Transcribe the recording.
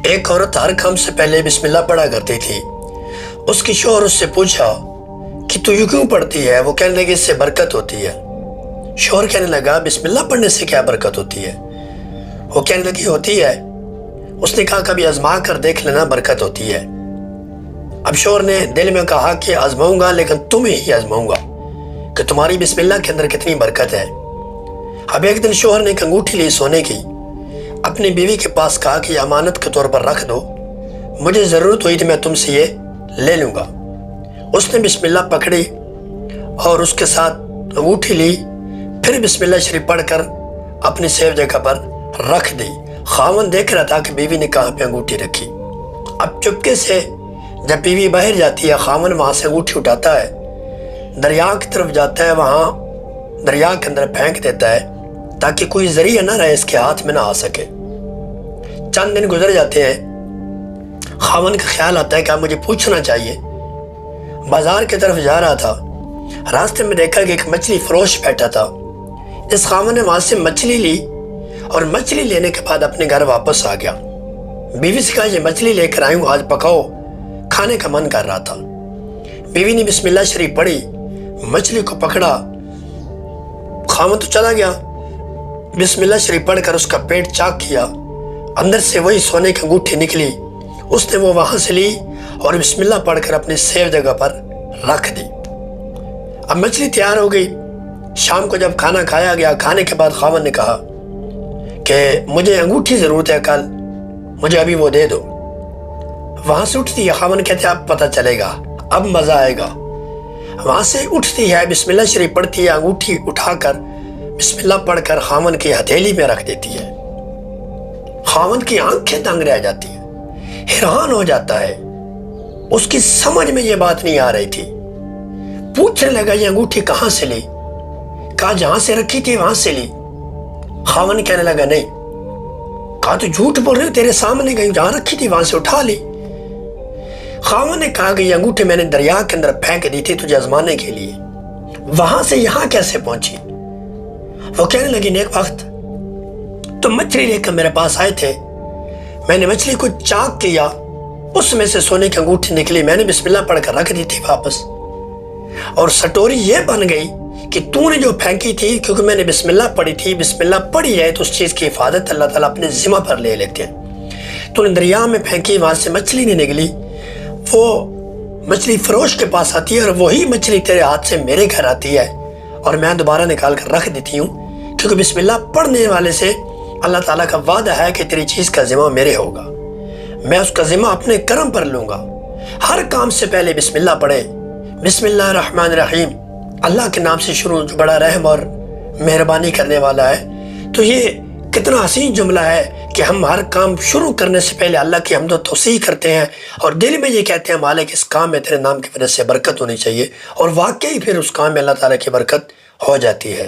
ایک عورت ہر کام سے پہلے بسم اللہ پڑھا کرتی تھی۔ اس کی شوہر اس سے پوچھا کہ تو یہ کیوں پڑھتی ہے؟ وہ کہنے لگی اس سے برکت ہوتی ہے۔ شوہر کہنے لگا بسم اللہ پڑھنے سے کیا برکت ہوتی ہے؟ وہ کہنے لگی ہوتی ہے۔ اس نے کہا کبھی آزما کر دیکھ لینا، برکت ہوتی ہے۔ اب شوہر نے دل میں کہا کہ آزماؤں گا، لیکن تمہیں ہی آزماؤں گا کہ تمہاری بسم اللہ کے اندر کتنی برکت ہے۔ اب ایک دن شوہر نے ایک انگوٹھی لی سونے کی، اپنی بیوی کے پاس کہا کہ یہ امانت کے طور پر رکھ دو، مجھے ضرورت ہوئی تو میں تم سے یہ لے لوں گا۔ اس نے بسم اللہ پکڑی اور اس کے ساتھ انگوٹھی لی، پھر بسم اللہ شریف پڑھ کر اپنی سیف جگہ پر رکھ دی۔ خاوند دیکھ رہا تھا کہ بیوی نے کہاں پہ انگوٹھی رکھی۔ اب چپکے سے جب بیوی باہر جاتی ہے، خاوند وہاں سے انگوٹھی اٹھاتا ہے، دریا کی طرف جاتا ہے، وہاں دریا کے اندر پھینک دیتا ہے تاکہ کوئی ذریعہ نہ رہے، اس کے ہاتھ میں نہ آ سکے۔ چند دن گزر جاتے ہیں، خاوند کا خیال آتا ہے کہ اب مجھے پوچھنا چاہیے۔ بازار کی طرف جا رہا تھا، راستے میں دیکھا کہ ایک مچھلی فروش بیٹھا تھا۔ اس خاوند نے وہاں سے مچھلی لی اور مچھلی لینے کے بعد اپنے گھر واپس آ گیا۔ بیوی سے کہا یہ مچھلی لے کر آئی ہوں، آج پکاؤ، کھانے کا من کر رہا تھا۔ بیوی نے بسم اللہ شریف پڑھی، مچھلی کو پکڑا، خاوند تو چلا گیا۔ بسم اللہ شریف پڑھ کر اس کا پیٹ چاک کیا، اندر سے وہی سونے کی انگوٹھی نکلی، اس نے وہ وہاں سے لی اور بسم اللہ پڑھ کر اپنی سیف جگہ پر رکھ دی۔ اب مچھلی تیار ہو گئی۔ شام کو جب کھانا کھایا گیا، کھانے کے بعد خاوند نے کہا کہ مجھے انگوٹھی ضرورت ہے، کل مجھے ابھی وہ دے دو۔ وہاں سے اٹھتی ہے، خاوند کہتے ہیں اب پتہ چلے گا، اب مزہ آئے گا۔ وہاں سے اٹھتی ہے، بسم اللہ شریف پڑھتی ہے، انگوٹھی اٹھا کر بسم اللہ پڑھ کر خاوند کی ہتھیلی میں رکھ دیتی ہے۔ خاوند کی آنکھیں دنگ رہ جاتی ہیں، حیران ہو جاتا ہے، اس کی سمجھ میں یہ بات نہیں آ رہی تھی۔ پوچھنے لگا یہ انگوٹھی کہاں سے لی؟ کہا جہاں سے رکھی تھی وہاں سے لی۔ خاوند کہنے لگا نہیں۔ کہا تو جھوٹ بول رہے ہو، تیرے سامنے گئی، جہاں رکھی تھی وہاں سے اٹھا لی۔ خاوند نے کہا کہ یہ انگوٹھی میں نے دریا کے اندر پھینک دی تھی تجھے آزمانے کے لیے، وہاں سے یہاں کیسے پہنچی؟ وہ کہنے لگی نیک وقت تم مچھلی لے کر میرے پاس آئے تھے، میں نے مچھلی کو چاک کیا، اس میں سے سونے کی انگوٹھی نکلی، میں نے بسم اللہ پڑھ کر رکھ دی تھی واپس، اور سٹوری یہ بن گئی کہ تو نے جو پھینکی تھی، کیونکہ میں نے بسم اللہ پڑھی تھی، بسم اللہ پڑھی ہے تو اس چیز کی حفاظت اللہ تعالیٰ اپنے ذمہ پر لے لیتے ہیں۔ تو نے دریا میں پھینکی، وہاں سے مچھلی نہیں نکلی، وہ مچھلی فروش کے پاس آتی ہے اور وہی مچھلی تیرے ہاتھ سے میرے گھر آتی ہے، اور میں دوبارہ نکال کر رکھ دیتی ہوں، کیونکہ بسم اللہ پڑھنے والے سے اللہ تعالیٰ کا وعدہ ہے کہ تیری چیز کا ذمہ میرے ہوگا، میں اس کا ذمہ اپنے کرم پر لوں گا۔ ہر کام سے پہلے بسم اللہ پڑھے، بسم اللہ الرحمن الرحیم، اللہ کے نام سے شروع جو بڑا رحم اور مہربانی کرنے والا ہے۔ تو یہ کتنا حسین جملہ ہے کہ ہم ہر کام شروع کرنے سے پہلے اللہ کی حمد و توصیح کرتے ہیں اور دل میں یہ کہتے ہیں مالک اس کام میں تیرے نام کی وجہ سے برکت ہونی چاہیے، اور واقعی پھر اس کام میں اللہ تعالیٰ کی برکت ہو جاتی ہے۔